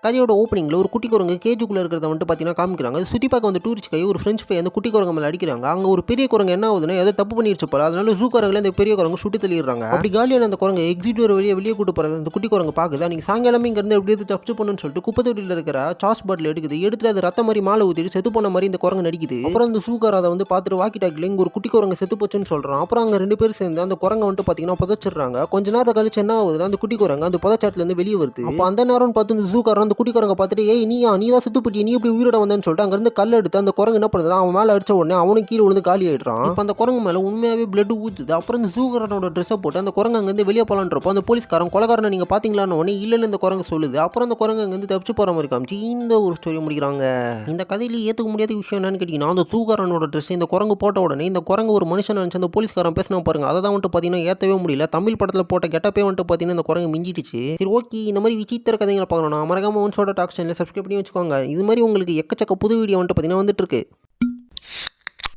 கதையோட ஓப்பனிங்ல ஒரு குட்டி குரங்கு கேஜுக்குள்ள இருக்கிறத வந்துட்டு பார்த்தீங்கன்னா காமிக்கிறாங்க. அது சுத்தி பார்க்க வந்து டூரிஸ்ட் கை ஒரு ஃப்ரெஞ்ச் ஃப்ரை அந்த குட்டி குரங்கு மேல அடிக்கிறாங்க. அங்க ஒரு பெரிய குரங்கு என்ன ஆகுதுன்னா ஏதோ தப்பு பண்ணிருச்சு போல. அதனால ஜூக்காரங்கள அந்த பெரிய குரங்கு சுட்டு தள்ளிடுறாங்க. அப்படி காலியான அந்த குரங்கு எக்ஸிட் வெளியே கூட்டு போறது அந்த குட்டி குரங்கு பாக்குது. அன்னைக்கு சாயங்காலமே இங்க இருந்து எப்படியாவது தப்பிச்சு போகணும்னு சொல்லிட்டு குப்பை தொட்டியில இருக்கிற சாஸ் பாட்டில் எடுத்துட்டு அது ரத்த மாதிரி மாலை ஊத்திட்டு செத்து போன மாதிரி இந்த குரங்கு நடிக்குது. அப்புறம் அந்த ஜூக்கார அதை வந்து பார்த்துட்டு வாக்கி டாக்கில இங்க ஒரு குட்டி குரங்கு செத்து போச்சுன்னு சொல்றான். அப்புறம் அங்க 2 பேரும் சேர்ந்து அந்த குரங்க வந்துட்டு பாத்தீங்கன்னா புதைச்சிடுறாங்க. கொஞ்ச நேரம் கழிச்சு என்ன ஆகுதுன்னா அந்த குட்டி குரங்கு அந்த புதைச்சாட்டுல இருந்து வெளியே வருது. அப்ப அந்த நேரம் பார்த்து இந்த ஜூக்காரன் அந்த குட்டி குரங்க பார்த்துட்டு ஏய் நீ தான் செத்து போட்டி நீ எப்படி உயிரோட வந்தேன்னு சொல்லிட்டு அங்க இருந்து கல் எடுத்து அந்த குரங்கு என்ன பண்ணுது அவன் மேல அடிச்ச உடனே அவனும் கீழே விழுந்து காலி ஆயிடுறான். இப்ப அந்த குரங்கு மேல உண்மையாவே பிளட் ஊத்துது. அப்புறம் இந்த ஜூக்காரனோட ட்ரெஸ்ஸை போட்டு அந்த குரங்கு அங்க இருந்து வெளியே போலான்றப்போ அந்த போலீஸ்காரன் கொலகாரனை நீங்க பாத்தீங்களான்னு உடனே இல்லன்னு இந்த குரங்கு சொல்லுது. அப்புறம் அந்த குரங்கு அங்க இருந்து தப்பிச்சு போற மாதிரி காமிச்சு இந்த ஒரு ஸ்டோரி முடிக்கிறாங்க. இந்த கதையில ஏத்துக்க முடியாத விஷயம் என்னன்னு கேட்டீங்கன்னா அந்த ஜூக்காரனோட ட்ரெஸ் இந்த குரங்கு போட்ட உடனே இந்த குரங்கு ஒரு மனுஷன் நினைச்சு அந்த போலீஸ்காரன் பேசினா பாருங்க அதை தான் வந்துட்டு பாத்தீங்கன்னா ஏத்தவே முடியல. தமிழ் படத்துல போட்ட கெட்டப்பே வந்துட்டு பாத்தீங்கன்னா இந்த குரங்கு மிஞ்சிடுச்சு. சரி ஓகே இந்த மாதிரி விசித்திர கதைகளை பார்க்கணும் மறக்காம ஒன்ஸோட டாக் சேனலை சப்ஸ்கிரைப் பண்ணி வச்சுக்கோங்க. இது மாதிரி உங்களுக்கு எக்கச்சக்க புது வீடியோ வந்துட்டு பாத்தீங்கன்னா வந்துட்டு இருக்கு.